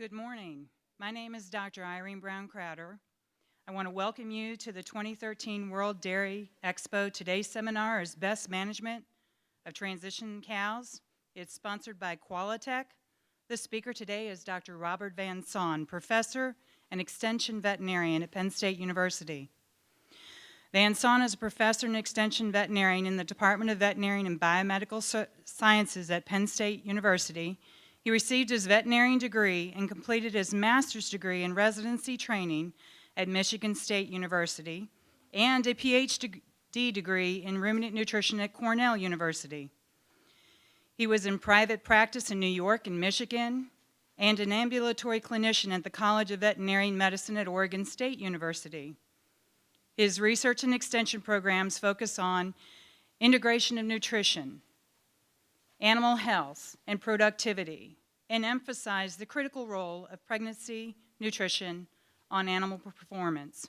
Good morning. My name is Dr. Irene Brown-Crowder. I want to welcome you to the 2013 World Dairy Expo. Today's seminar is Best Management of Transition Cows. It's sponsored by Qualitech. The speaker today is Dr. Robert Van Saun, professor and extension veterinarian at Penn State University. Van Saun is a professor and extension veterinarian in the Department of Veterinary and Biomedical Sciences at Penn State University. He received his veterinarian degree and completed his master's degree in residency training at Michigan State University and a PhD degree in ruminant nutrition at Cornell University. He was in private practice in New York and Michigan and an ambulatory clinician at the College of Veterinary Medicine at Oregon State University. His research and extension programs focus on integration of nutrition, animal health, and productivity, and emphasize the critical role of pregnancy nutrition on animal performance.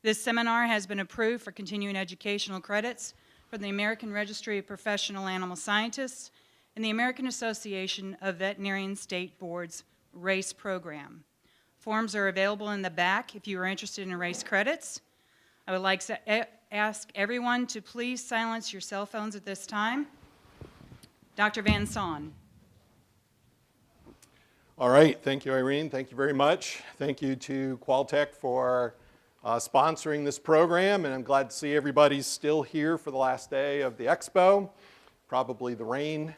This seminar has been approved for continuing educational credits from the American Registry of Professional Animal Scientists and the American Association of Veterinarian State Boards RACE program. Forms are available in the back if you are interested in RACE credits. I would like to ask everyone to please silence your cell phones at this time. Dr. Van Saun. All right, thank you, Irene. Thank you very much. Thank you to Qualitech for sponsoring this program, and I'm glad to see everybody's still here for the last day of the Expo, probably the rain.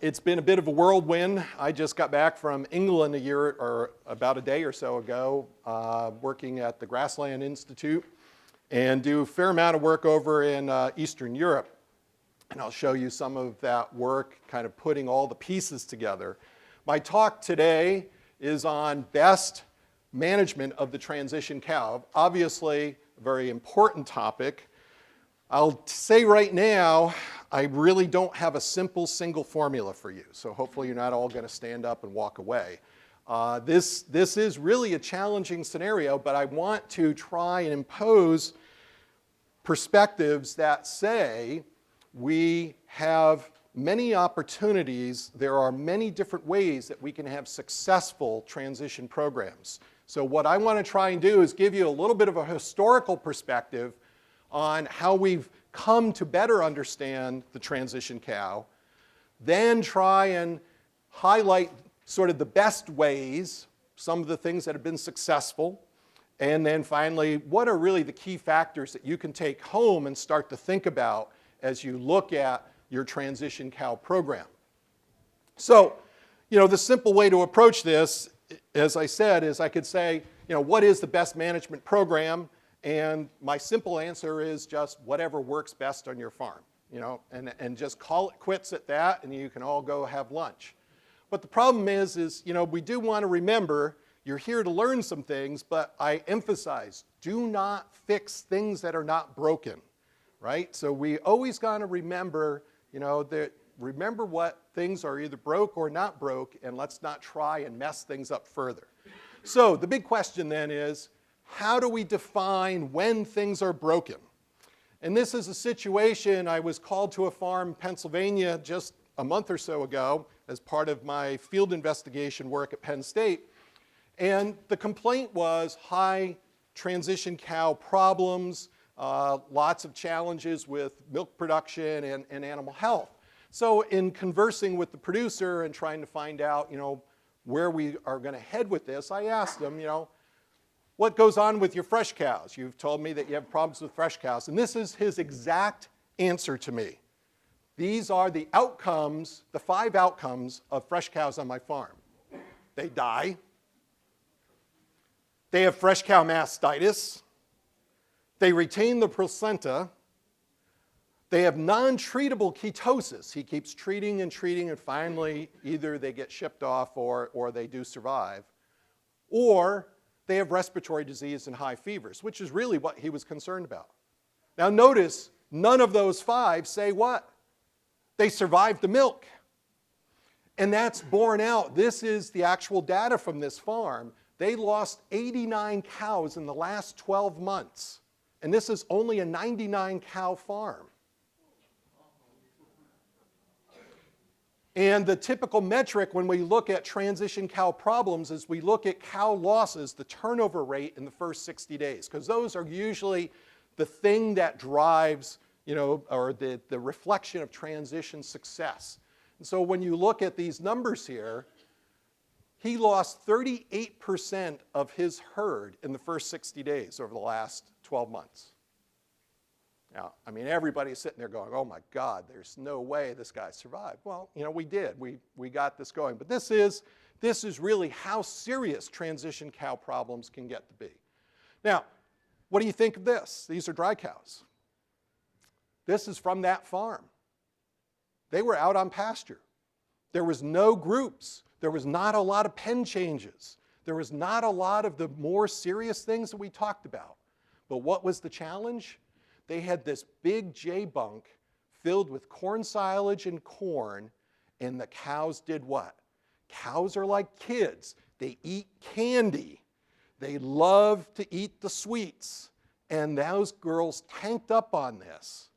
It's been a bit of a whirlwind. I just got back from England about a day or so ago, working at the Grassland Institute, and do a fair amount of work over in Eastern Europe. And I'll show you some of that work, kind of putting all the pieces together. My talk today is on best management of the transition cow. Obviously, a very important topic. I'll say right now, I really don't have a simple single formula for you. So hopefully you're not all going to stand up and walk away. This is really a challenging scenario, but I want to try and impose perspectives that say, we have many opportunities. There are many different ways that we can have successful transition programs. So what I want to try and do is give you a little bit of a historical perspective on how we've come to better understand the transition cow, then try and highlight sort of the best ways, some of the things that have been successful, and then finally, what are really the key factors that you can take home and start to think about as you look at your transition cow program. So, the simple way to approach this, as I said, is I could say, what is the best management program? And my simple answer is just whatever works best on your farm, and just call it quits at that, and you can all go have lunch. But the problem is we do want to remember you're here to learn some things, but I emphasize, do not fix things that are not broken. Right? So we always got to remember, remember what things are either broke or not broke, and let's not try and mess things up further. So the big question then is, how do we define when things are broken? And this is a situation. I was called to a farm in Pennsylvania just a month or so ago as part of my field investigation work at Penn State. And the complaint was high transition cow problems, lots of challenges with milk production and animal health. So in conversing with the producer and trying to find out, where we are going to head with this, I asked them, what goes on with your fresh cows? You've told me that you have problems with fresh cows. And this is his exact answer to me. These are the outcomes, the 5 outcomes of fresh cows on my farm. They die. They have fresh cow mastitis. They retain the placenta. They have non-treatable ketosis. He keeps treating, and finally either they get shipped off or they do survive. Or they have respiratory disease and high fevers, which is really what he was concerned about. Now notice, none of those 5 say what? They survived the milk. And that's borne out. This is the actual data from this farm. They lost 89 cows in the last 12 months. And this is only a 99 cow farm. And the typical metric when we look at transition cow problems is we look at cow losses, the turnover rate in the first 60 days, because those are usually the thing that drives, or the reflection of transition success. And so when you look at these numbers here, he lost 38% of his herd in the first 60 days over the last 12 months. Now, everybody's sitting there going, oh my God, there's no way this guy survived. Well, we did. We got this going. But this is really how serious transition cow problems can get to be. Now, what do you think of this? These are dry cows. This is from that farm. They were out on pasture. There was no groups. There was not a lot of pen changes. There was not a lot of the more serious things that we talked about. But what was the challenge? They had this big J-bunk filled with corn silage and corn, and the cows did what? Cows are like kids. They eat candy. They love to eat the sweets. And those girls tanked up on this.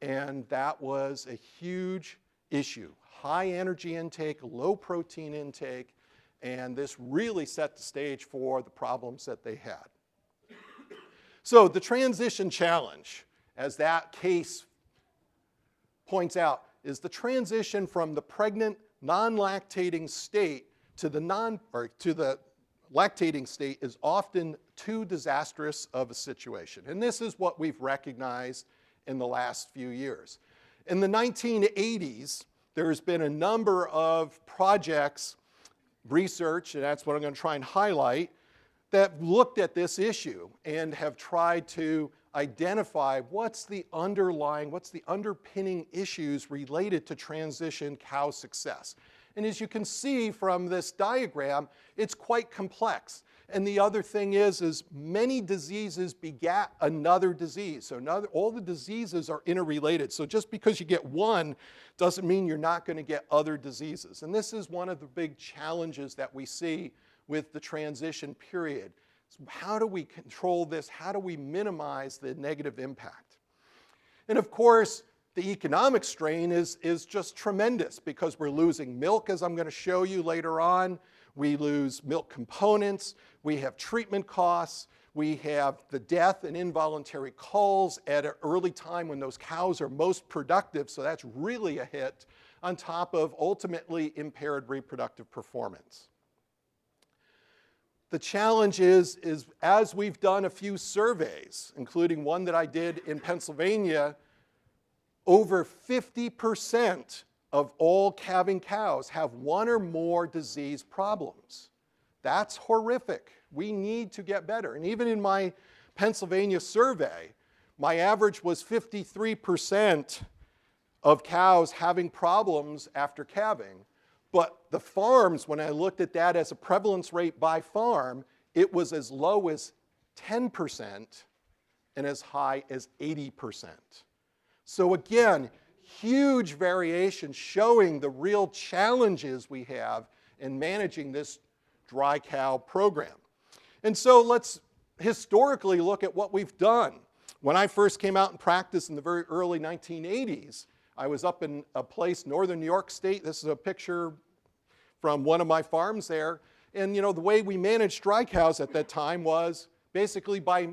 And that was a huge issue. High energy intake, low protein intake, and this really set the stage for the problems that they had. So the transition challenge, as that case points out, is the transition from the pregnant, non-lactating state to the lactating state is often too disastrous of a situation. And this is what we've recognized in the last few years. In the 1980s, there's been a number of projects, research, and that's what I'm going to try and highlight, that looked at this issue and have tried to identify what's the underpinning issues related to transition cow success. And as you can see from this diagram, it's quite complex. And the other thing is many diseases begat another disease. So all the diseases are interrelated. So just because you get one doesn't mean you're not going to get other diseases. And this is one of the big challenges that we see with the transition period. So how do we control this? How do we minimize the negative impact? And of course, the economic strain is just tremendous because we're losing milk, as I'm going to show you later on. We lose milk components. We have treatment costs. We have the death and involuntary culls at an early time when those cows are most productive. So that's really a hit on top of ultimately impaired reproductive performance. The challenge is as we've done a few surveys, including one that I did in Pennsylvania, over 50% of all calving cows have one or more disease problems. That's horrific. We need to get better. And even in my Pennsylvania survey, my average was 53% of cows having problems after calving. But the farms, when I looked at that as a prevalence rate by farm, it was as low as 10% and as high as 80%. So again, huge variation showing the real challenges we have in managing this dry cow program. And so let's historically look at what we've done. When I first came out and practiced in the very early 1980s, I was up in a place, northern New York State. This is a picture from one of my farms there. And the way we managed dry cows at that time was basically by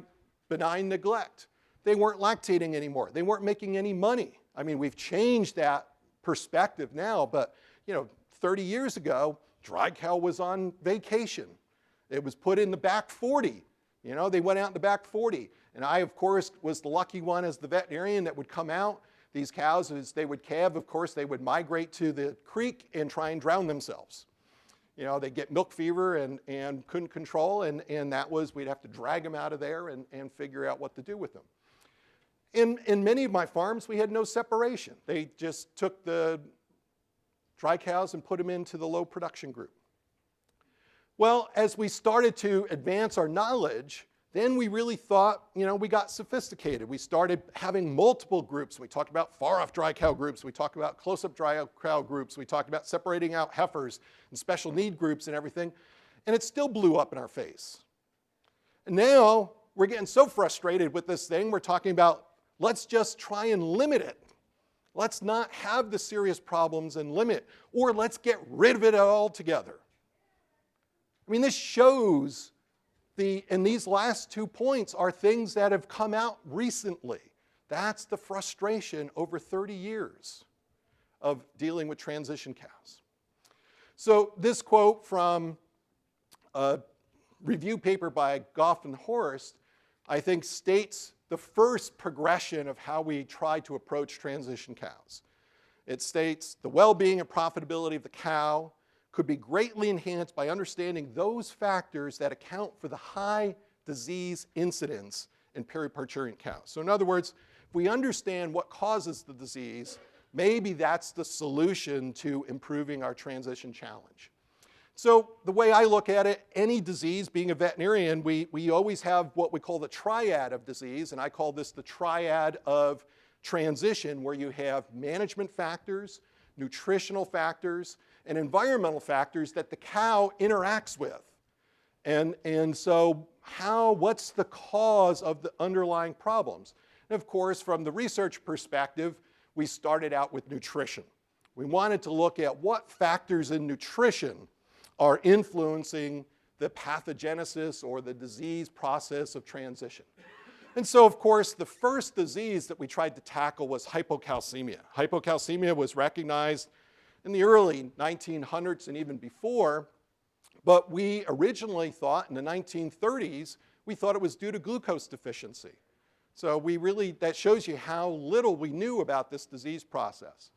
benign neglect. They weren't lactating anymore. They weren't making any money. We've changed that perspective now, but 30 years ago, dry cow was on vacation. It was put in the back 40. They went out in the back 40. And I, of course, was the lucky one as the veterinarian that would come out. These cows, as they would calve, of course, they would migrate to the creek and try and drown themselves. They'd get milk fever and couldn't control, and that was, we'd have to drag them out of there and figure out what to do with them. In many of my farms, we had no separation. They just took the dry cows and put them into the low production group. Well, as we started to advance our knowledge, then we really thought, we got sophisticated. We started having multiple groups. We talked about far-off dry cow groups. We talked about close-up dry cow groups. We talked about separating out heifers and special need groups and everything. And it still blew up in our face. And now we're getting so frustrated with this thing, we're talking about, let's just try and limit it. Let's not have the serious problems and limit, or let's get rid of it altogether. I mean, this shows and these last 2 points are things that have come out recently. That's the frustration over 30 years of dealing with transition cows. So this quote from a review paper by Goff and Horst, I think states the first progression of how we try to approach transition cows. It states, the well-being and profitability of the cow could be greatly enhanced by understanding those factors that account for the high disease incidence in periparturient cows. So in other words, if we understand what causes the disease, maybe that's the solution to improving our transition challenge. So the way I look at it, any disease, being a veterinarian, we always have what we call the triad of disease, and I call this the triad of transition, where you have management factors, nutritional factors, and environmental factors that the cow interacts with. And so what's the cause of the underlying problems? And of course, from the research perspective, we started out with nutrition. We wanted to look at what factors in nutrition are influencing the pathogenesis or the disease process of transition. And so, of course, the first disease that we tried to tackle was hypocalcemia. Hypocalcemia was recognized in the early 1900s and even before, but we originally thought in the 1930s, we thought it was due to glucose deficiency. So that shows you how little we knew about this disease process.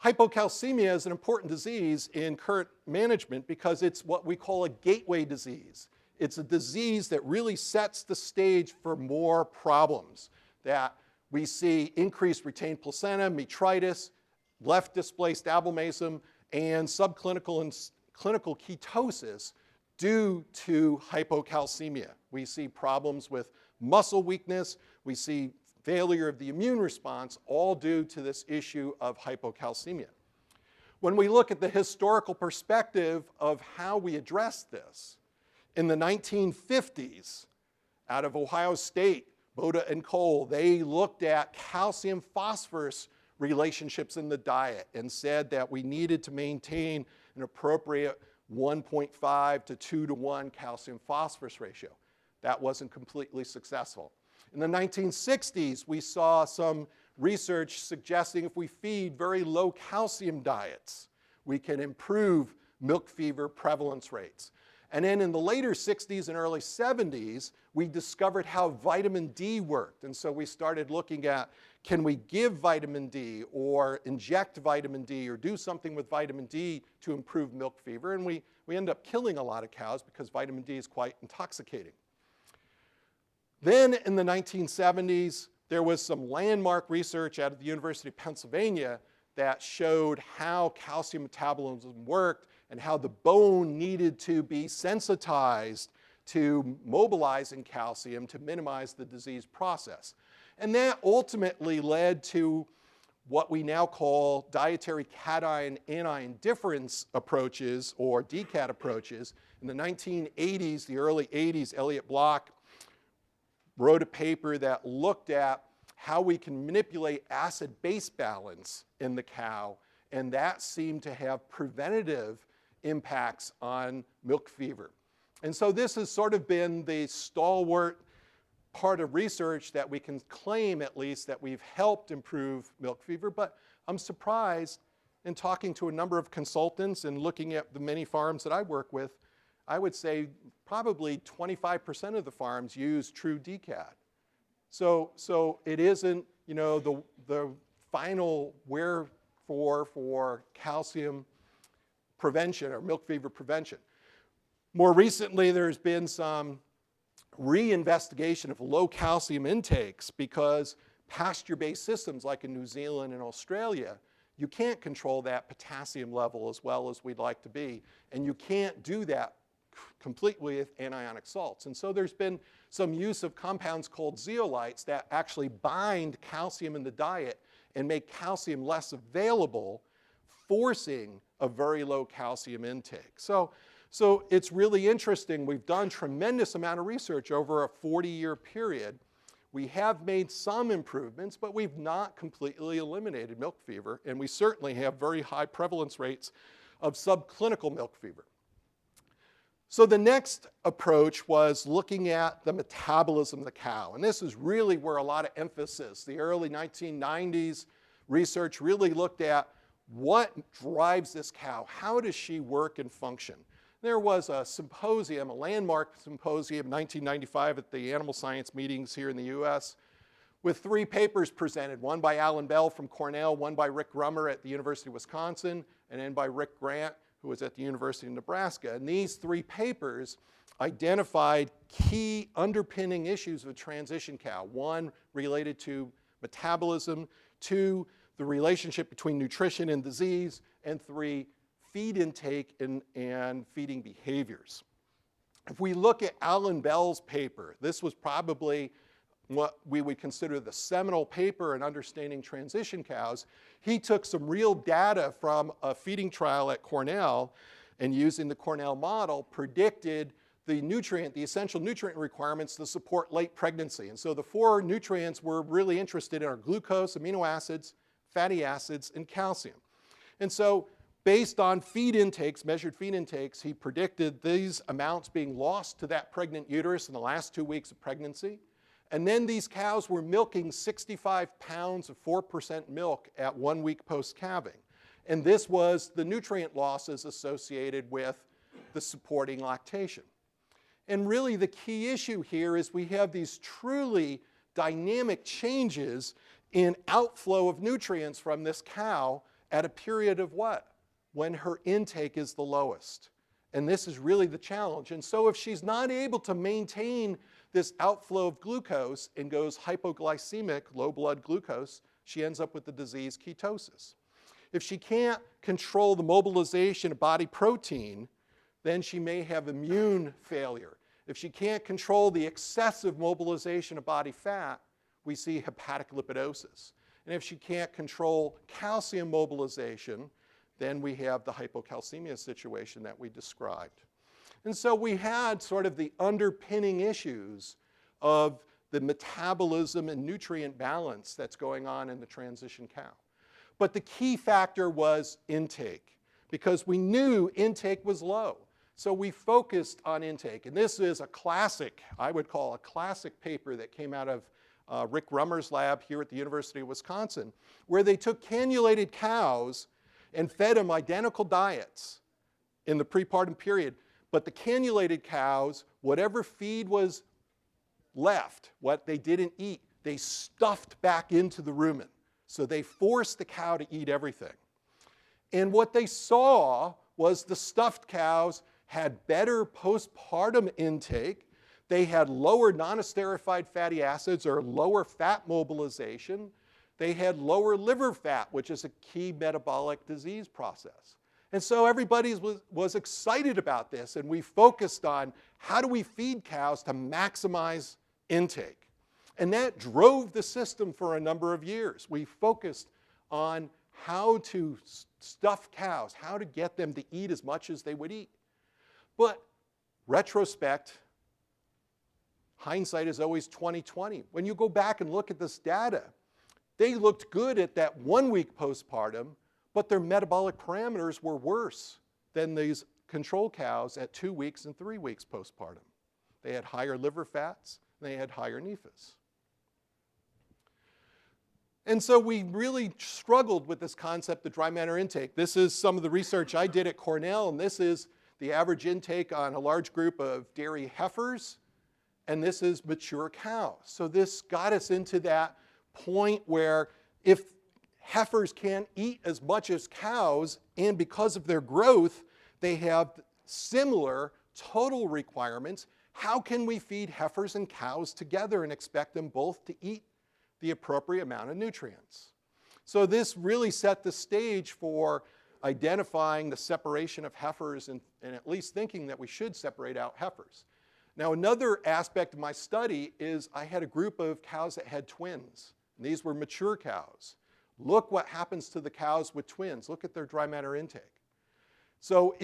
Hypocalcemia is an important disease in current management because it's what we call a gateway disease. It's a disease that really sets the stage for more problems, that we see increased retained placenta, metritis, left displaced abomasum, and subclinical and clinical ketosis due to hypocalcemia. We see problems with muscle weakness, we see failure of the immune response, all due to this issue of hypocalcemia. When we look at the historical perspective of how we address this, in the 1950s, out of Ohio State, Boda and Cole, they looked at calcium-phosphorus relationships in the diet and said that we needed to maintain an appropriate 1.5 to 2 to 1 calcium-phosphorus ratio. That wasn't completely successful. In the 1960s, we saw some research suggesting if we feed very low calcium diets, we can improve milk fever prevalence rates. And then in the later 60s and early 70s, we discovered how vitamin D worked. And so we started looking at, can we give vitamin D or inject vitamin D or do something with vitamin D to improve milk fever? And we end up killing a lot of cows because vitamin D is quite intoxicating. Then in the 1970s, there was some landmark research out of the University of Pennsylvania that showed how calcium metabolism worked and how the bone needed to be sensitized to mobilizing calcium to minimize the disease process. And that ultimately led to what we now call dietary cation-anion difference approaches, or DCAT approaches. In the 1980s, the early 80s, Elliot Block wrote a paper that looked at how we can manipulate acid-base balance in the cow, and that seemed to have preventative impacts on milk fever. And so this has sort of been the stalwart part of research that we can claim, at least, that we've helped improve milk fever. But I'm surprised, in talking to a number of consultants and looking at the many farms that I work with, I would say probably 25% of the farms use true DCAT. So it isn't, the final wherefore for calcium prevention or milk fever prevention. More recently, there's been some reinvestigation of low calcium intakes because pasture-based systems like in New Zealand and Australia, you can't control that potassium level as well as we'd like to be, and you can't do that completely with anionic salts. And so there's been some use of compounds called zeolites that actually bind calcium in the diet and make calcium less available, forcing a very low calcium intake. So it's really interesting. We've done tremendous amount of research over a 40-year period We have made some improvements, but we've not completely eliminated milk fever, and we certainly have very high prevalence rates of subclinical milk fever. So the next approach was looking at the metabolism of the cow, and this is really where a lot of emphasis, the early 1990s research really looked at what drives this cow, how does she work and function. There was a symposium, a landmark symposium in 1995 at the animal science meetings here in the US with 3 papers presented, one by Alan Bell from Cornell, one by Rick Rummer at the University of Wisconsin, and then by Rick Grant, who was at the University of Nebraska. And these 3 papers identified key underpinning issues of a transition cow. 1, related to metabolism, 2, the relationship between nutrition and disease, and 3, feed intake and feeding behaviors. If we look at Alan Bell's paper, this was probably what we would consider the seminal paper in understanding transition cows. He took some real data from a feeding trial at Cornell and using the Cornell model predicted the essential nutrient requirements to support late pregnancy. And so the 4 nutrients we're really interested in are glucose, amino acids, fatty acids, and calcium. And so based on feed intakes, measured feed intakes, he predicted these amounts being lost to that pregnant uterus in the last 2 weeks of pregnancy. And then these cows were milking 65 pounds of 4% milk at 1 week post-calving. And this was the nutrient losses associated with the supporting lactation. And really the key issue here is we have these truly dynamic changes in outflow of nutrients from this cow at a period of what? When her intake is the lowest. And this is really the challenge. And so if she's not able to maintain this outflow of glucose and goes hypoglycemic, low blood glucose, she ends up with the disease ketosis. If she can't control the mobilization of body protein, then she may have immune failure. If she can't control the excessive mobilization of body fat, we see hepatic lipidosis. And if she can't control calcium mobilization, then we have the hypocalcemia situation that we described. And so we had sort of the underpinning issues of the metabolism and nutrient balance that's going on in the transition cow. But the key factor was intake, because we knew intake was low. So we focused on intake. And this is a classic, I would call a classic paper that came out of Rick Rummer's lab here at the University of Wisconsin, where they took cannulated cows and fed them identical diets in the prepartum period. But the cannulated cows, whatever feed was left, what they didn't eat, they stuffed back into the rumen. So they forced the cow to eat everything. And what they saw was the stuffed cows had better postpartum intake. They had lower non-esterified fatty acids or lower fat mobilization. They had lower liver fat, which is a key metabolic disease process. And so everybody was excited about this, and we focused on how do we feed cows to maximize intake. And that drove the system for a number of years. We focused on how to stuff cows, how to get them to eat as much as they would eat. But retrospect, hindsight is always 20/20. When you go back and look at this data, they looked good at that 1 week postpartum, but their metabolic parameters were worse than these control cows at 2 weeks and 3 weeks postpartum. They had higher liver fats, and they had higher NEFAs. And so we really struggled with this concept of dry matter intake. This is some of the research I did at Cornell, and this is the average intake on a large group of dairy heifers, and this is mature cows. So this got us into that point where if heifers can't eat as much as cows, and because of their growth, they have similar total requirements, how can we feed heifers and cows together and expect them both to eat the appropriate amount of nutrients? So this really set the stage for identifying the separation of heifers and at least thinking that we should separate out heifers. Now another aspect of my study is I had a group of cows that had twins. And these were mature cows. Look what happens to the cows with twins. Look at their dry matter intake. So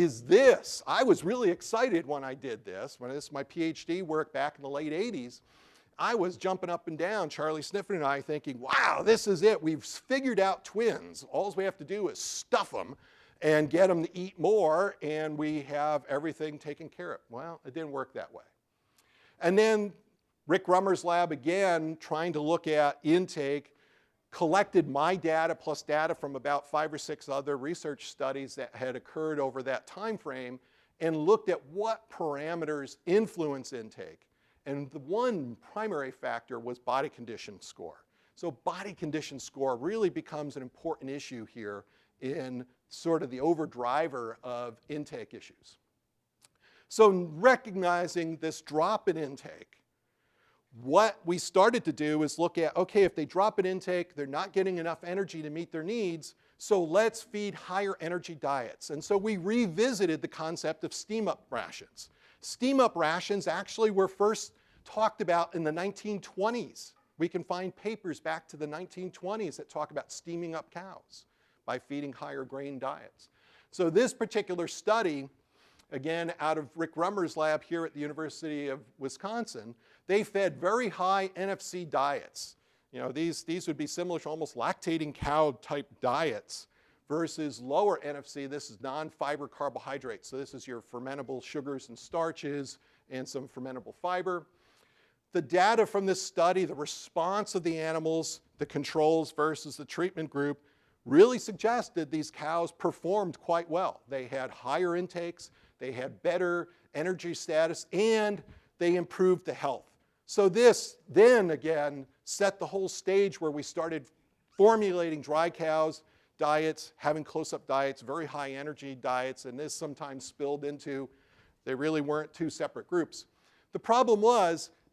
I was really excited when I did this, when this was my PhD work back in the late 80s, I was jumping up and down, Charlie Sniffen and I, thinking, wow, this is it. We've figured out twins. All we have to do is stuff them and get them to eat more, and we have everything taken care of. Well, it didn't work that way. And then Rick Rummer's lab, again, trying to look at intake, collected my data plus data from about 5 or 6 other research studies that had occurred over that time frame, and looked at what parameters influence intake. And the one primary factor was body condition score. So body condition score really becomes an important issue here in sort of the overdriver of intake issues. So recognizing this drop in intake, what we started to do is look at, okay, if they drop in intake, they're not getting enough energy to meet their needs, so let's feed higher energy diets. And so we revisited the concept of steam-up rations. Steam-up rations actually were first talked about in the 1920s. We can find papers back to the 1920s that talk about steaming up cows by feeding higher grain diets. So this particular study, again, out of Rick Rummer's lab here at the University of Wisconsin, they fed very high NFC diets. You know, these would be similar to almost lactating cow type diets versus lower NFC. This is non-fiber carbohydrates. So this is your fermentable sugars and starches and some fermentable fiber. The data from this study, the response of the animals, the controls versus the treatment group, really suggested these cows performed quite well. They had higher intakes, they had better energy status, and they improved the health. So this then again set the whole stage where we started formulating dry cows diets, having close-up diets, very high energy diets, and this sometimes spilled into, they really weren't 2 separate groups. The problem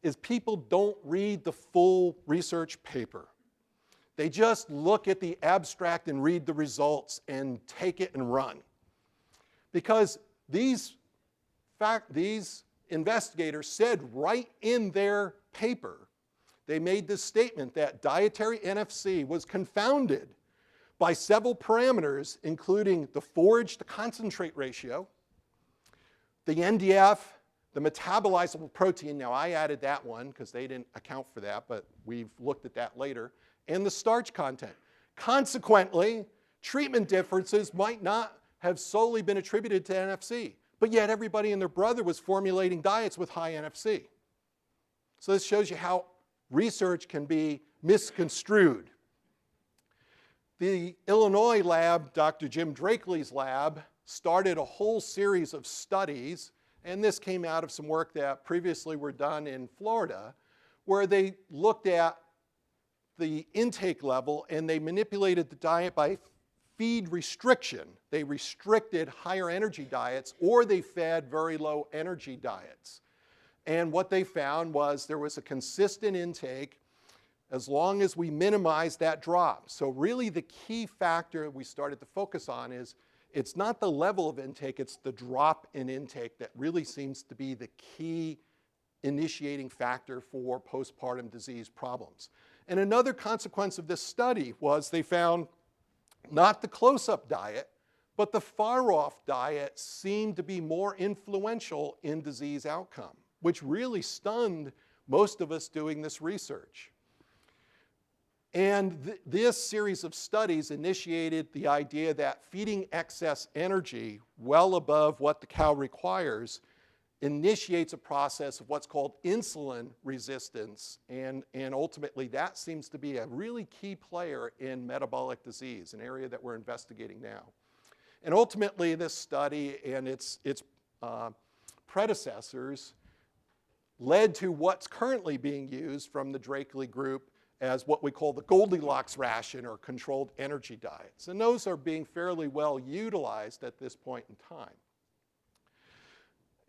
is people don't read the full research paper. They just look at the abstract and read the results and take it and run. Because these investigators said right in their paper, they made this statement that dietary NFC was confounded by several parameters, including the forage to concentrate ratio, the NDF, the metabolizable protein. Now I added that one because they didn't account for that, but we've looked at that later, and the starch content. Consequently, treatment differences might not have solely been attributed to NFC, but yet everybody and their brother was formulating diets with high NFC. So this shows you how research can be misconstrued. The Illinois lab, Dr. Jim Drakely's lab, started a whole series of studies, and this came out of some work that previously were done in Florida, where they looked at the intake level and they manipulated the diet by feed restriction. They restricted higher energy diets, or they fed very low energy diets. And what they found was there was a consistent intake as long as we minimized that drop. So really the key factor we started to focus on is it's not the level of intake, it's the drop in intake that really seems to be the key initiating factor for postpartum disease problems. And another consequence of this study was they found not the close-up diet, but the far-off diet seemed to be more influential in disease outcome, which really stunned most of us doing this research. And this series of studies initiated the idea that feeding excess energy well above what the cow requires initiates a process of what's called insulin resistance, and ultimately that seems to be a really key player in metabolic disease, an area that we're investigating now. And ultimately this study and its predecessors led to what's currently being used from the Drakely group as what we call the Goldilocks ration or controlled energy diets. And those are being fairly well utilized at this point in time.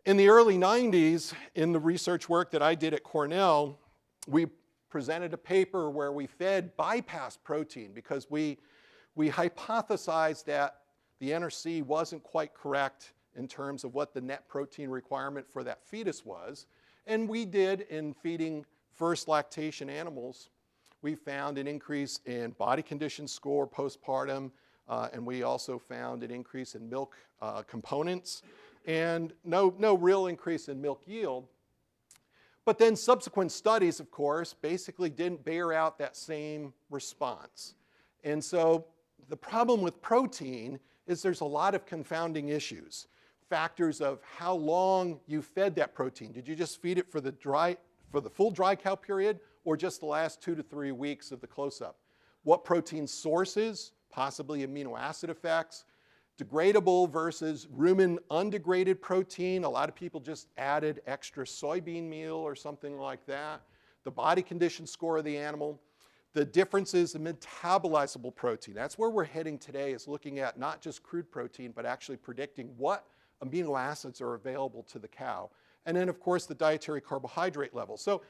In the early 90s, in the research work that I did at Cornell, we presented a paper where we fed bypass protein because we hypothesized that the NRC wasn't quite correct in terms of what the net protein requirement for that fetus was. And we did in feeding first lactation animals. We found an increase in body condition score postpartum, and we also found an increase in milk components, and no real increase in milk yield. But then subsequent studies, of course, basically didn't bear out that same response. And so the problem with protein is there's a lot of confounding issues. Factors of how long you fed that protein. Did you just feed it for the full dry cow period, or just the last 2 to 3 weeks of the close-up? What protein sources, possibly amino acid effects, degradable versus rumen undegraded protein. A lot of people just added extra soybean meal or something like that. The body condition score of the animal. The differences in metabolizable protein. That's where we're heading today, is looking at not just crude protein, but actually predicting what amino acids are available to the cow. And then, of course, the dietary carbohydrate level. So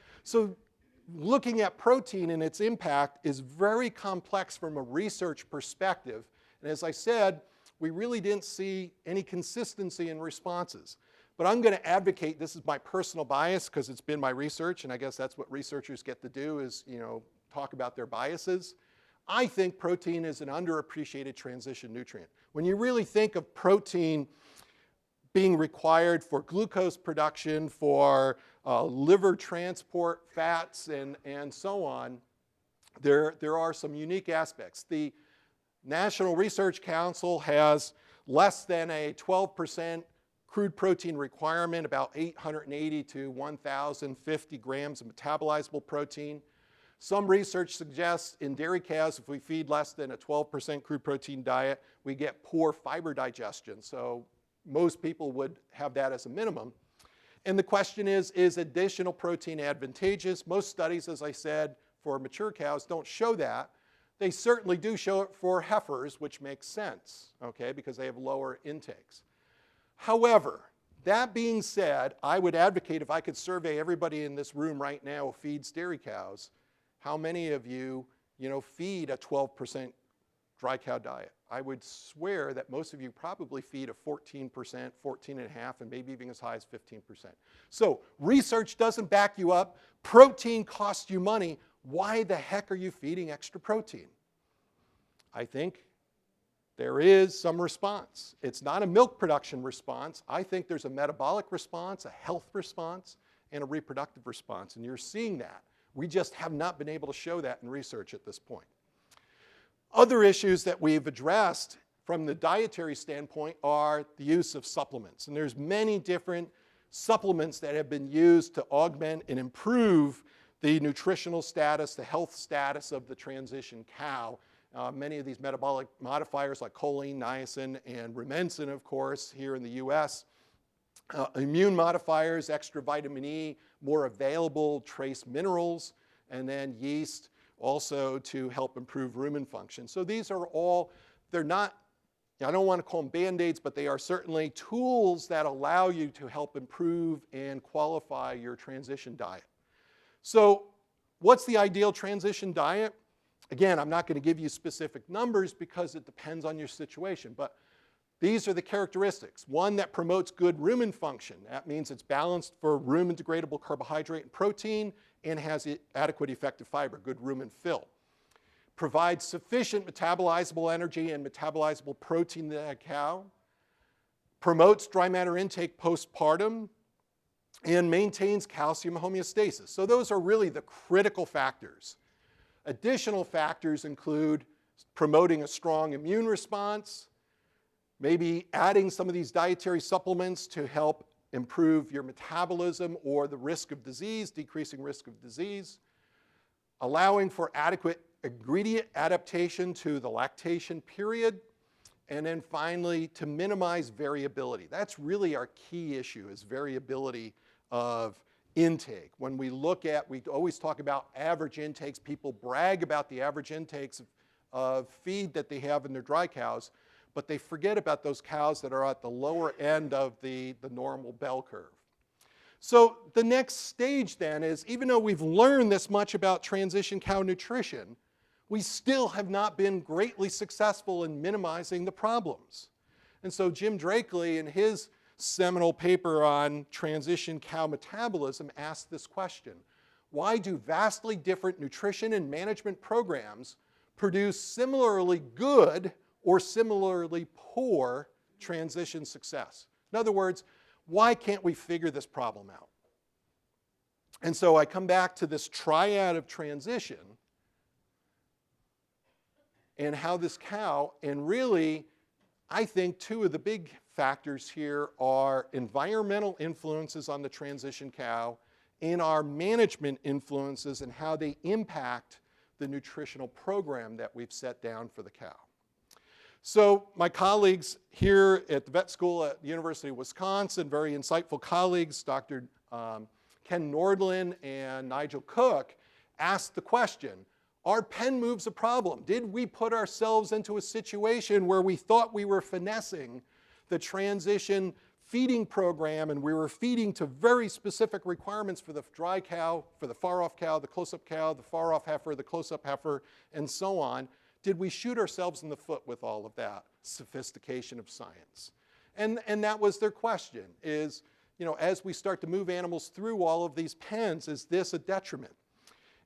looking at protein and its impact is very complex from a research perspective. And as I said, we really didn't see any consistency in responses. But I'm going to advocate, this is my personal bias because it's been my research, and I guess that's what researchers get to do is, talk about their biases. I think protein is an underappreciated transition nutrient. When you really think of protein being required for glucose production, for liver transport, fats, and so on, there are some unique aspects. The National Research Council has less than a 12% crude protein requirement, about 880 to 1,050 grams of metabolizable protein. Some research suggests in dairy cows, if we feed less than a 12% crude protein diet, we get poor fiber digestion. So most people would have that as a minimum. And the question is additional protein advantageous? Most studies, as I said, for mature cows don't show that. They certainly do show it for heifers, which makes sense, okay, because they have lower intakes. However, that being said, I would advocate, if I could survey everybody in this room right now who feeds dairy cows, how many of you, feed a 12% dry cow diet? I would swear that most of you probably feed a 14%, 14.5%, and maybe even as high as 15%. So research doesn't back you up. Protein costs you money. Why the heck are you feeding extra protein? I think there is some response. It's not a milk production response. I think there's a metabolic response, a health response, and a reproductive response, and you're seeing that. We just have not been able to show that in research at this point. Other issues that we've addressed from the dietary standpoint are the use of supplements. And there's many different supplements that have been used to augment and improve the nutritional status, the health status of the transition cow. Many of these metabolic modifiers like choline, niacin, and rumensin, of course, here in the US. Immune modifiers, extra vitamin E, more available trace minerals, and then yeast also to help improve rumen function. So these are all, they're not, I don't want to call them Band-Aids, but they are certainly tools that allow you to help improve and qualify your transition diet. So what's the ideal transition diet? Again, I'm not going to give you specific numbers because it depends on your situation, but these are the characteristics. One that promotes good rumen function. That means it's balanced for rumen degradable carbohydrate and protein and has adequate effective fiber, good rumen fill. Provides sufficient metabolizable energy and metabolizable protein to that cow. Promotes dry matter intake postpartum and maintains calcium homeostasis. So those are really the critical factors. Additional factors include promoting a strong immune response, maybe adding some of these dietary supplements to help improve your metabolism or the risk of disease, decreasing risk of disease, allowing for adequate ingredient adaptation to the lactation period, and then finally to minimize variability. That's really our key issue, is variability of intake. When we look at, we always talk about average intakes. People brag about the average intakes of feed that they have in their dry cows, but they forget about those cows that are at the lower end of the normal bell curve. So the next stage then is, even though we've learned this much about transition cow nutrition, we still have not been greatly successful in minimizing the problems. And so Jim Drakely, in his seminal paper on transition cow metabolism, asked this question: why do vastly different nutrition and management programs produce similarly good or similarly poor transition success? In other words, why can't we figure this problem out? And so I come back to this triad of transition and how this cow, and really, I think two of the big factors here are environmental influences on the transition cow and our management influences and how they impact the nutritional program that we've set down for the cow. So my colleagues here at the vet school at the University of Wisconsin, very insightful colleagues, Dr. Ken Nordlund and Nigel Cook, asked the question, are pen moves a problem? Did we put ourselves into a situation where we thought we were finessing the transition feeding program and we were feeding to very specific requirements for the dry cow, for the far-off cow, the close-up cow, the far-off heifer, the close-up heifer, and so on? Did we shoot ourselves in the foot with all of that sophistication of science? And that was their question, is, as we start to move animals through all of these pens, is this a detriment?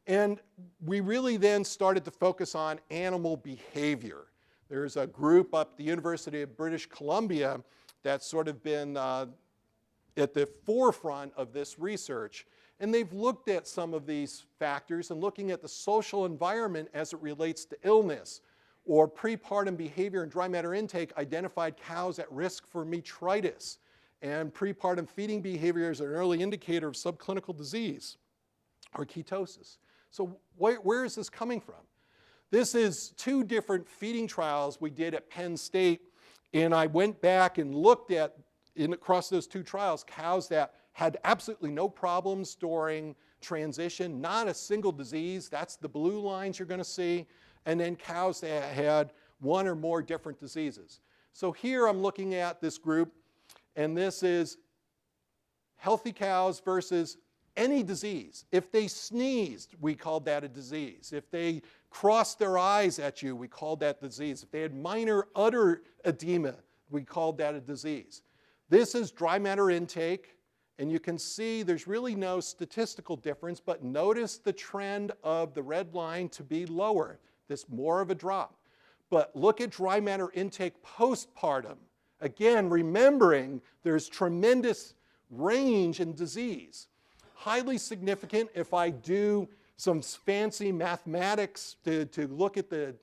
And we really then started to focus on animal behavior. There's a group up at the University of British Columbia that's sort of been at the forefront of this research. And they've looked at some of these factors and looking at the social environment as it relates to illness or prepartum behavior and dry matter intake identified cows at risk for metritis. And prepartum feeding behavior is an early indicator of subclinical disease or ketosis. So where is this coming from? This is two different feeding trials we did at Penn State, and I went back and looked at, across those two trials, cows that had absolutely no problems during transition, not a single disease, that's the blue lines you're going to see, and then cows that had one or more different diseases. So here I'm looking at this group, and this is healthy cows versus any disease. If they sneezed, we called that a disease. If they crossed their eyes at you, we called that disease. If they had minor udder edema, we called that a disease. This is dry matter intake, and you can see there's really no statistical difference, but notice the trend of the red line to be lower. This more of a drop. But look at dry matter intake postpartum. Again, remembering there's tremendous range in disease. Highly significant if I do some fancy mathematics to look at the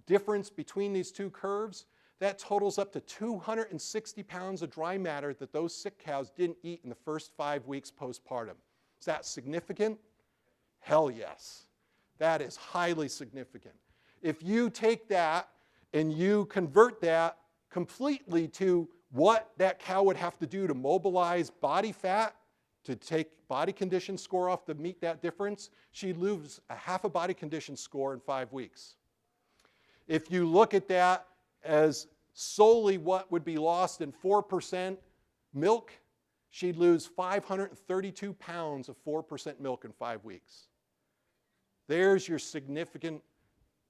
difference between these two curves. That totals up to 260 pounds of dry matter that those sick cows didn't eat in the first 5 weeks postpartum. Is that significant? Hell yes. That is highly significant. If you take that and you convert that completely to what that cow would have to do to mobilize body fat, to take body condition score off to meet that difference, she'd lose a half a body condition score in 5 weeks. If you look at that as solely what would be lost in 4% milk, she'd lose 532 pounds of 4% milk in 5 weeks. There's your significant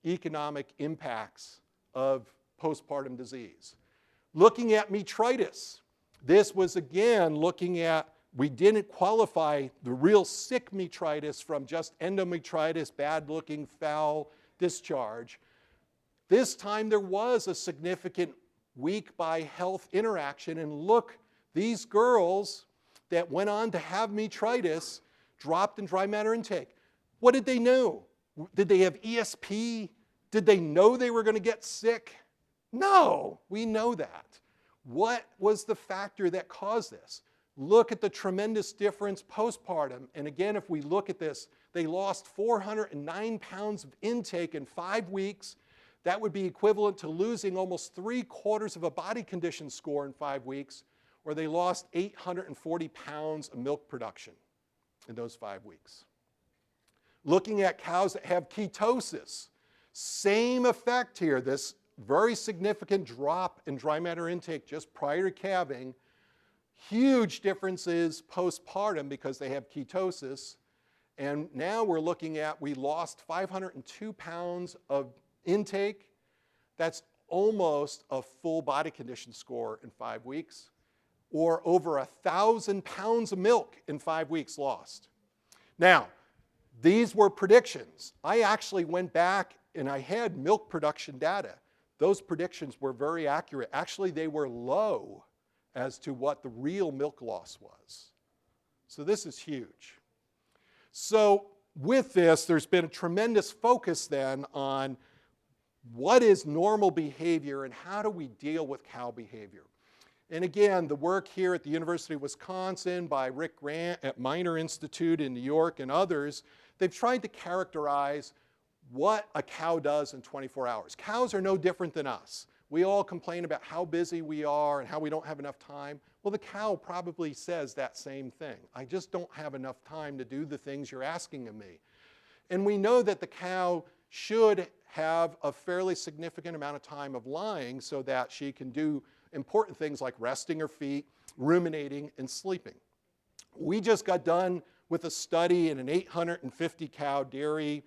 economic impacts of postpartum disease. Looking at metritis, this was again looking at, we didn't qualify the real sick metritis from just endometritis, bad-looking, foul discharge. This time there was a significant weak by health interaction, and look, these girls that went on to have metritis dropped in dry matter intake. What did they know? Did they have ESP? Did they know they were going to get sick? No, we know that. What was the factor that caused this? Look at the tremendous difference postpartum. And again, if we look at this, they lost 409 pounds of intake in 5 weeks. That would be equivalent to losing almost 3/4 of a body condition score in 5 weeks, or they lost 840 pounds of milk production in those 5 weeks. Looking at cows that have ketosis, same effect here, this very significant drop in dry matter intake just prior to calving. Huge differences postpartum because they have ketosis. And now we're looking at, we lost 502 pounds of intake. That's almost a full body condition score in 5 weeks, or over 1,000 pounds of milk in 5 weeks lost. Now, these were predictions. I actually went back and I had milk production data. Those predictions were very accurate. Actually, they were low as to what the real milk loss was. So this is huge. So with this, there's been a tremendous focus then on what is normal behavior and how do we deal with cow behavior. And again, the work here at the University of Wisconsin by Rick Grant at Minor Institute in New York and others, they've tried to characterize what a cow does in 24 hours. Cows are no different than us. We all complain about how busy we are and how we don't have enough time. Well, the cow probably says that same thing. I just don't have enough time to do the things you're asking of me. And we know that the cow should have a fairly significant amount of time of lying so that she can do important things like resting her feet, ruminating, and sleeping. We just got done with a study in an 850 cow dairy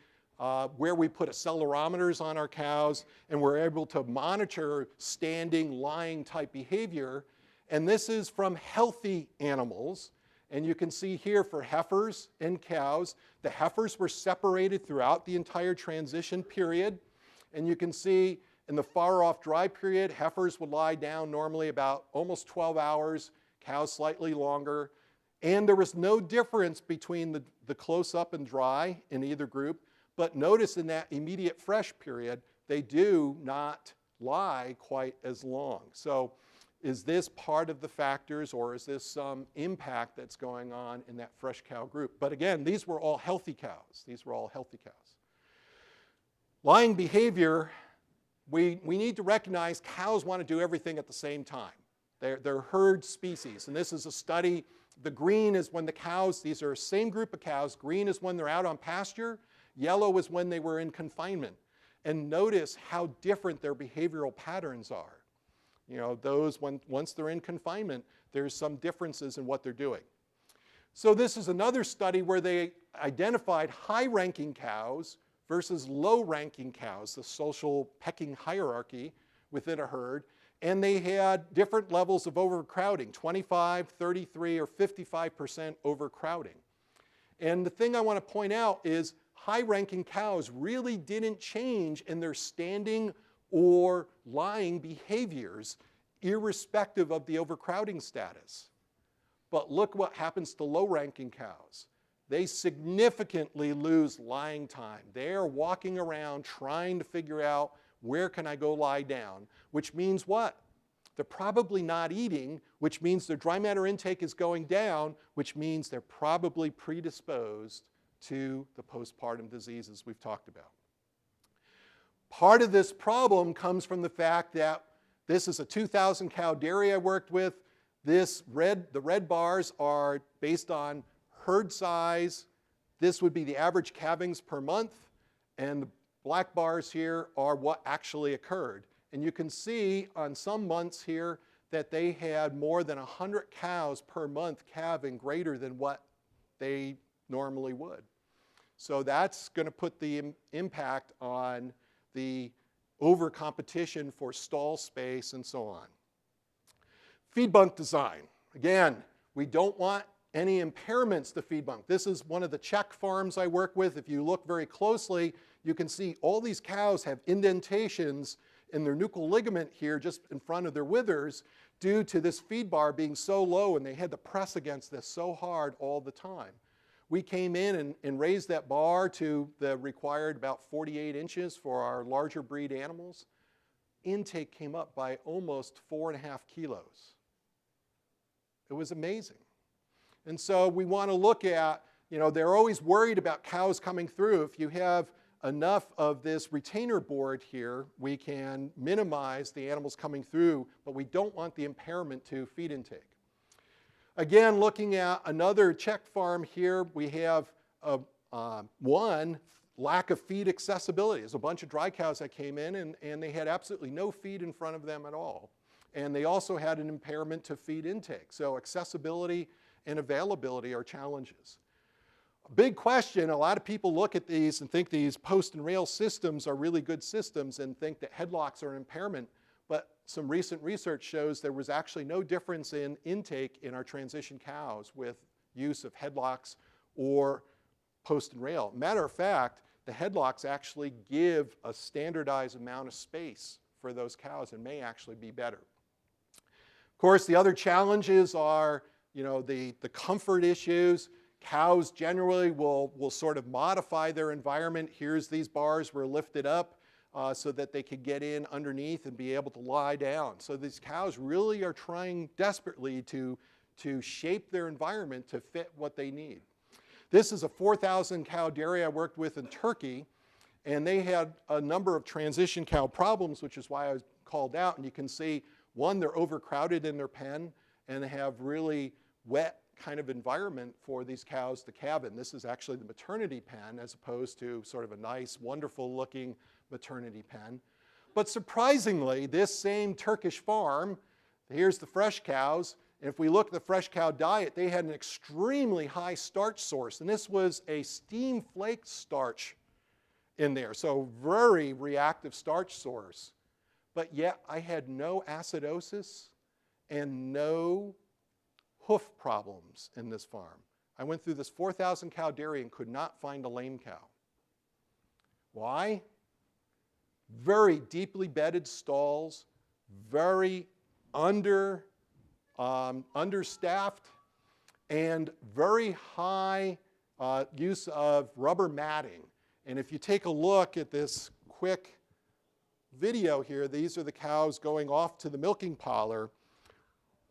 where we put accelerometers on our cows and we're able to monitor standing, lying type behavior. And this is from healthy animals. And you can see here for heifers and cows, the heifers were separated throughout the entire transition period. And you can see in the far off dry period, heifers would lie down normally about almost 12 hours, cows slightly longer. And there was no difference between the close up and dry in either group. But notice in that immediate fresh period, they do not lie quite as long. So is this part of the factors, or is this some impact that's going on in that fresh cow group? But again, these were all healthy cows. These were all healthy cows. Lying behavior, we need to recognize cows want to do everything at the same time. They're herd species, and this is a study. The green is when the cows, these are the same group of cows. Green is when they're out on pasture. Yellow is when they were in confinement. And notice how different their behavioral patterns are. You know, those, once they're in confinement, there's some differences in what they're doing. So this is another study where they identified high-ranking cows versus low-ranking cows, the social pecking hierarchy within a herd, and they had different levels of overcrowding, 25, 33, or 55% overcrowding. And the thing I want to point out is high-ranking cows really didn't change in their standing or lying behaviors, irrespective of the overcrowding status. But look what happens to low-ranking cows. They significantly lose lying time. They're walking around trying to figure out where can I go lie down, which means what? They're probably not eating, which means their dry matter intake is going down, which means they're probably predisposed to the postpartum diseases we've talked about. Part of this problem comes from the fact that this is a 2,000 cow dairy I worked with. The red bars are based on herd size. This would be the average calvings per month, and the black bars here are what actually occurred. And you can see on some months here that they had more than 100 cows per month calving greater than what they normally would. So that's going to put the impact on the over competition for stall space and so on. Feed bunk design. Again, we don't want any impairments to feed bunk. This is one of the Czech farms I work with. If you look very closely, you can see all these cows have indentations in their nuchal ligament here just in front of their withers due to this feed bar being so low, and they had to press against this so hard all the time. We came in and raised that bar to the required about 48 inches for our larger breed animals. Intake came up by almost 4.5 kilos. It was amazing. And so we want to look at, you know, they're always worried about cows coming through. If you have enough of this retainer board here, we can minimize the animals coming through, but we don't want the impairment to feed intake. Again, looking at another Czech farm here, we have one, lack of feed accessibility. There's a bunch of dry cows that came in and they had absolutely no feed in front of them at all. And they also had an impairment to feed intake. So accessibility and availability are challenges. A big question, a lot of people look at these and think these post and rail systems are really good systems and think that headlocks are an impairment. But some recent research shows there was actually no difference in intake in our transition cows with use of headlocks or post and rail. Matter of fact, the headlocks actually give a standardized amount of space for those cows and may actually be better. Of course, the other challenges are, you know, the comfort issues. Cows generally will sort of modify their environment. Here's these bars were lifted up so that they could get in underneath and be able to lie down. So these cows really are trying desperately to shape their environment to fit what they need. This is a 4,000 cow dairy I worked with in Turkey, and they had a number of transition cow problems, which is why I was called out. And you can see, one, they're overcrowded in their pen, and they have really wet kind of environment for these cows to calve in. This is actually the maternity pen as opposed to sort of a nice, wonderful looking maternity pen. But surprisingly, this same Turkish farm, here's the fresh cows, and if we look at the fresh cow diet, they had an extremely high starch source, and this was a steam flake starch in there, so very reactive starch source. But yet I had no acidosis and no hoof problems in this farm. I went through this 4,000 cow dairy and could not find a lame cow. Why? Very deeply bedded stalls, very understaffed, and very high use of rubber matting. And if you take a look at this quick video here, these are the cows going off to the milking parlor.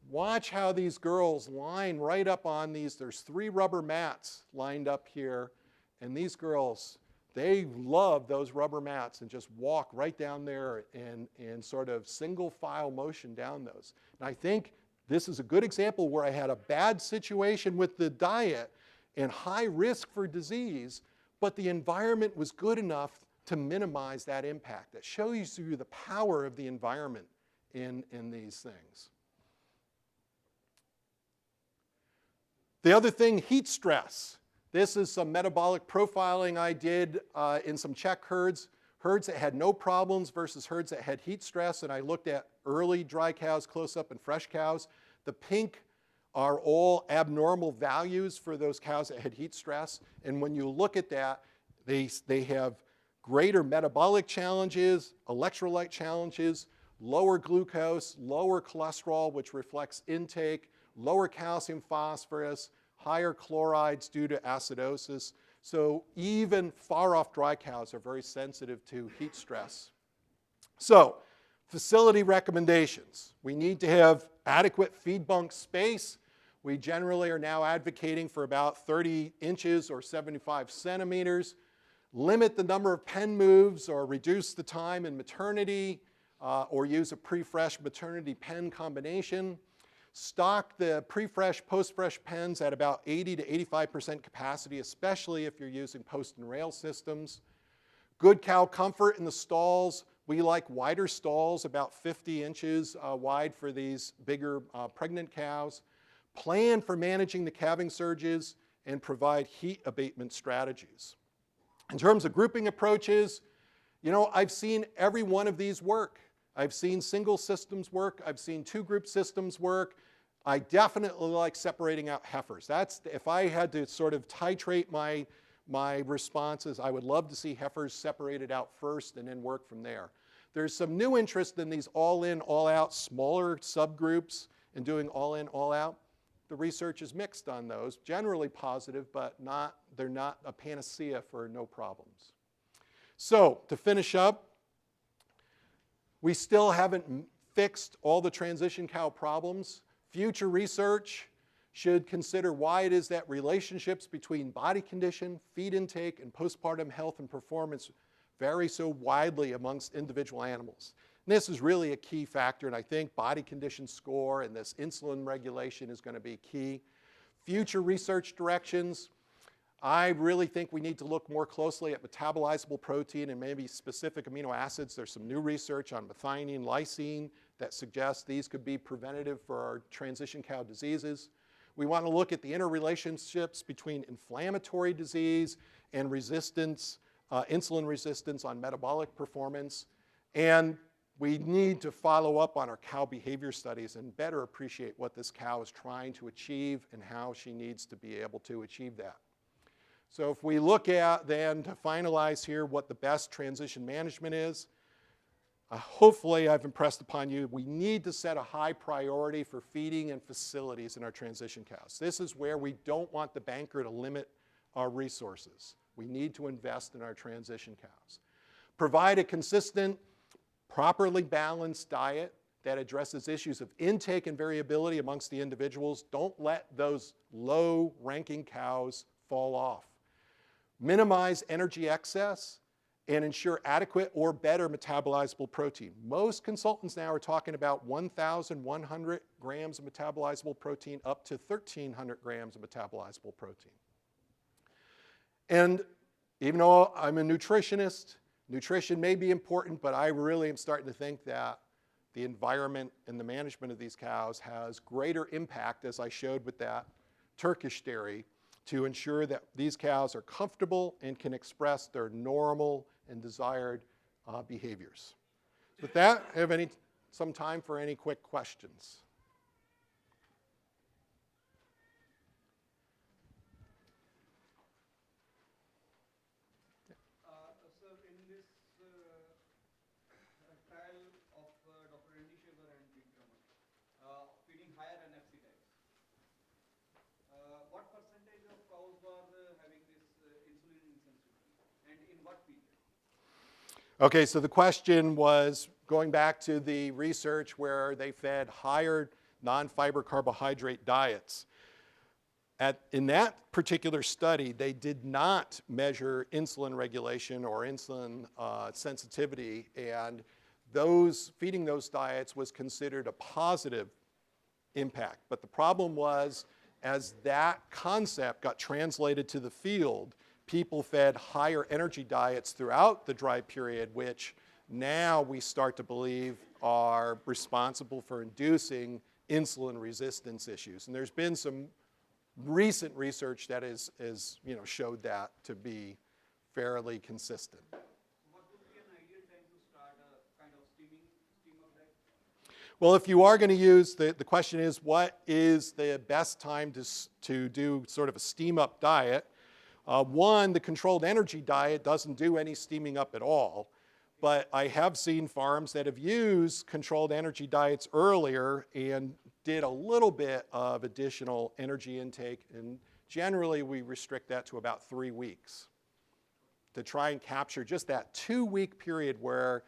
Watch how these girls line right up on these. There's 3 rubber mats lined up here, and these girls, they love those rubber mats and just walk right down there in sort of single file motion down those. And I think this is a good example where I had a bad situation with the diet and high risk for disease, but the environment was good enough to minimize that impact. That shows you the power of the environment in these things. The other thing, heat stress. This is some metabolic profiling I did in some Czech herds that had no problems versus herds that had heat stress, and I looked at early dry cows, close-up, and fresh cows. The pink are all abnormal values for those cows that had heat stress, and when you look at that, they have greater metabolic challenges, electrolyte challenges, lower glucose, lower cholesterol, which reflects intake, lower calcium, phosphorus, higher chlorides due to acidosis. So even far-off dry cows are very sensitive to heat stress. So facility recommendations. We need to have adequate feed bunk space. We generally are now advocating for about 30 inches or 75 centimeters. Limit the number of pen moves or reduce the time in maternity or use a pre-fresh maternity pen combination. Stock the pre-fresh, post-fresh pens at about 80 to 85% capacity, especially if you're using post and rail systems. Good cow comfort in the stalls. We like wider stalls, about 50 inches wide for these bigger pregnant cows. Plan for managing the calving surges and provide heat abatement strategies. In terms of grouping approaches, you know, I've seen every one of these work. I've seen single systems work. I've seen 2-group systems work. I definitely like separating out heifers. If I had to sort of titrate my responses, I would love to see heifers separated out first and then work from there. There's some new interest in these all-in, all-out, smaller subgroups and doing all-in, all-out. The research is mixed on those, generally positive, but they're not a panacea for no problems. So to finish up, we still haven't fixed all the transition cow problems. Future research should consider why it is that relationships between body condition, feed intake, and postpartum health and performance vary so widely amongst individual animals. And this is really a key factor, and I think body condition score and this insulin regulation is going to be key. Future research directions, I really think we need to look more closely at metabolizable protein and maybe specific amino acids. There's some new research on methionine, lysine that suggests these could be preventative for our transition cow diseases. We want to look at the interrelationships between inflammatory disease and resistance, insulin resistance on metabolic performance. And we need to follow up on our cow behavior studies and better appreciate what this cow is trying to achieve and how she needs to be able to achieve that. So if we look at then, to finalize here, what the best transition management is, hopefully I've impressed upon you, we need to set a high priority for feeding and facilities in our transition cows. This is where we don't want the banker to limit our resources. We need to invest in our transition cows. Provide a consistent, properly balanced diet that addresses issues of intake and variability amongst the individuals. Don't let those low-ranking cows fall off. Minimize energy excess and ensure adequate or better metabolizable protein. Most consultants now are talking about 1,100 grams of metabolizable protein up to 1,300 grams of metabolizable protein. And even though I'm a nutritionist, nutrition may be important, but I really am starting to think that the environment and the management of these cows has greater impact, as I showed with that Turkish dairy, to ensure that these cows are comfortable and can express their normal and desired behaviors. With that, I have some time for any quick questions. Sir, in this trial of Dr. Andy Sugar and Big Drummer, feeding higher NFC types, what percentage of cows were having this insulin insensitivity, and in what period? Okay, so the question was going back to the research where they fed higher non-fiber carbohydrate diets. In that particular study, they did not measure insulin regulation or insulin sensitivity, and feeding those diets was considered a positive impact. But the problem was, as that concept got translated to the field, people fed higher energy diets throughout the dry period, which now we start to believe are responsible for inducing insulin resistance issues. And there's been some recent research that is showed that to be fairly consistent. What would be an ideal time to start a kind of steam up diet? Well, if you are going to use, the question is, what is the best time to do sort of a steam up diet? One, the controlled energy diet doesn't do any steaming up at all. But I have seen farms that have used controlled energy diets earlier and did a little bit of additional energy intake. And generally, we restrict that to about 3 weeks to try and capture just that 2-week period where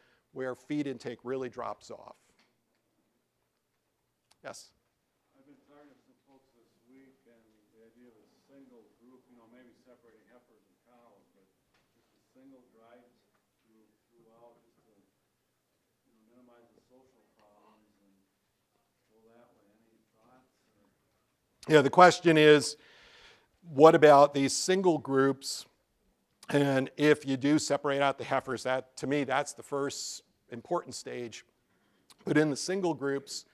feed intake really drops off. Yes? I've been talking to some folks this week, and the idea of a single group, maybe separating heifers and cows, but just a single dry group throughout, just to minimize the social problems and go that way. Any thoughts? Yeah, the question is, what about these single groups? And if you do separate out the heifers, that to me, that's the first important stage. But in the single groups,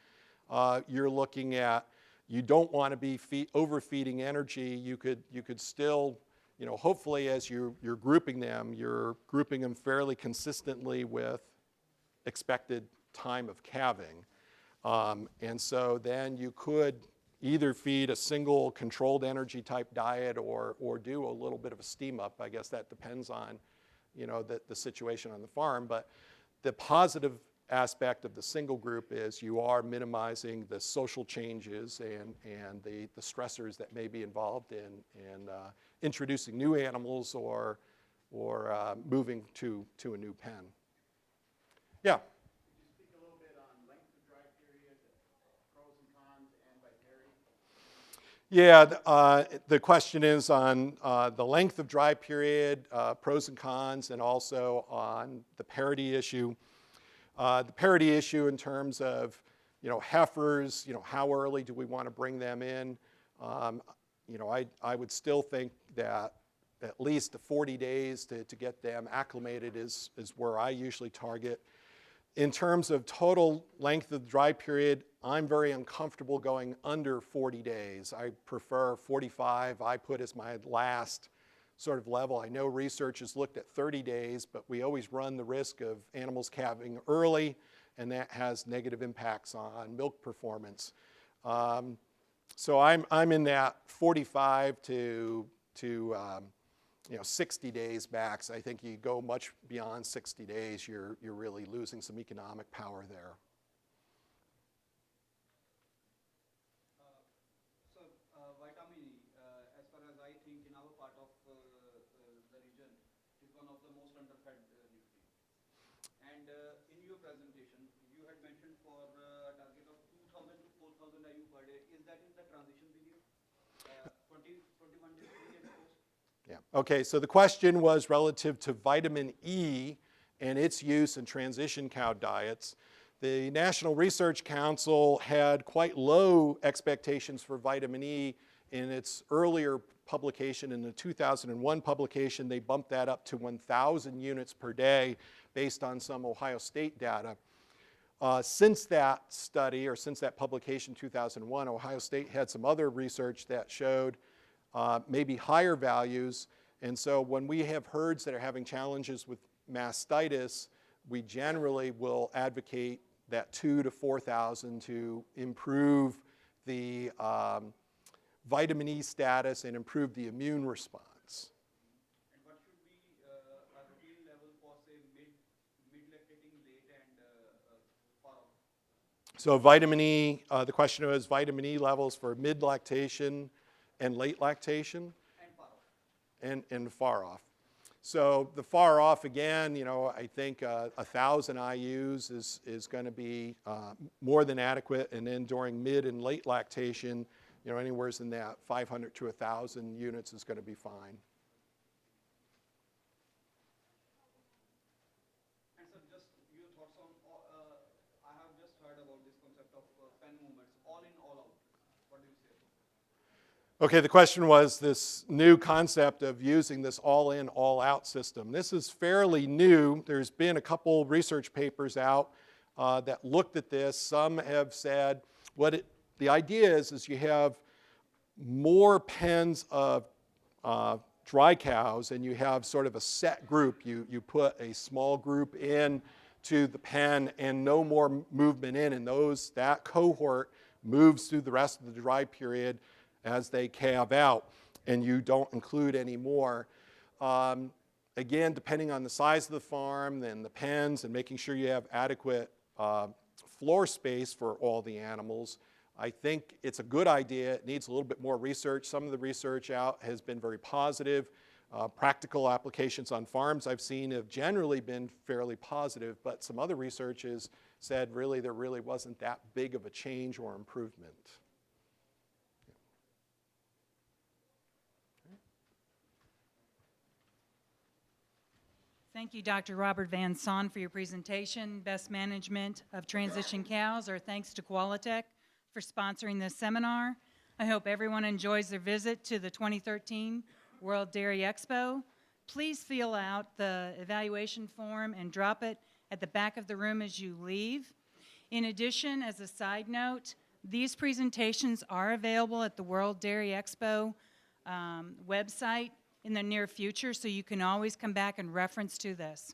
you're looking at, you don't want to be overfeeding energy. You could still, hopefully as you're grouping them fairly consistently with expected time of calving. And so then you could either feed a single controlled energy type diet or do a little bit of a steam up. I guess that depends on, the situation on the farm. But the positive aspect of the single group is you are minimizing the social changes and the stressors that may be involved in introducing new animals or moving to a new pen. Yeah? Could you speak a little bit on length of dry period, pros and cons, and by dairy? Yeah, the question is on the length of dry period, pros and cons, and also on the parity issue. The parity issue in terms of, heifers, how early do we want to bring them in? I would still think that at least 40 days to get them acclimated is where I usually target. In terms of total length of the dry period, I'm very uncomfortable going under 40 days. I prefer 45. I put as my last sort of level. I know research has looked at 30 days, but we always run the risk of animals calving early, and that has negative impacts on milk performance. So I'm in that 45 to 60 days max. I think you go much beyond 60 days, you're really losing some economic power there. Vitamin E, as far as I think, in our part of the region, is one of the most underfed nutrients. And in your presentation, you had mentioned for a target of 2,000 to 4,000 IU per day. Is that in the transition period? 21 days pre and post? Yeah. Okay, so the question was relative to vitamin E and its use in transition cow diets. The National Research Council had quite low expectations for vitamin E in its earlier publication. In the 2001 publication, they bumped that up to 1,000 units per day based on some Ohio State data. Since that study, or since that publication in 2001, Ohio State had some other research that showed maybe higher values. And so when we have herds that are having challenges with mastitis, we generally will advocate that 2,000 to 4,000 to improve the vitamin E status and improve the immune response. And what should be a routine level for, say, mid-lactating, late, and far off? So vitamin E, the question was vitamin E levels for mid-lactation and late lactation. And far off. And far off. So the far off, again, I think 1,000 IUs is going to be more than adequate. And then during mid and late lactation, anywhere in that 500 to 1,000 units is going to be fine. And so just your thoughts on, I have just heard about this concept of pen movements, all in, all out. What do you say? Okay, the question was this new concept of using this all-in, all-out system. This is fairly new. There's been a couple research papers out that looked at this. Some have said the idea is you have more pens of dry cows and you have sort of a set group. You put a small group in to the pen and no more movement in, and that cohort moves through the rest of the dry period as they calve out, and you don't include any more. Again, depending on the size of the farm and the pens and making sure you have adequate floor space for all the animals, I think it's a good idea. It needs a little bit more research. Some of the research out has been very positive. Practical applications on farms I've seen have generally been fairly positive, but some other research has said really there really wasn't that big of a change or improvement. Thank you, Dr. Robert Van Son, for your presentation. Best management of transition cows. Our thanks to Qualitech for sponsoring this seminar. I hope everyone enjoys their visit to the 2013 World Dairy Expo. Please fill out the evaluation form and drop it at the back of the room as you leave. In addition, as a side note, these presentations are available at the World Dairy Expo website in the near future, so you can always come back and reference to this.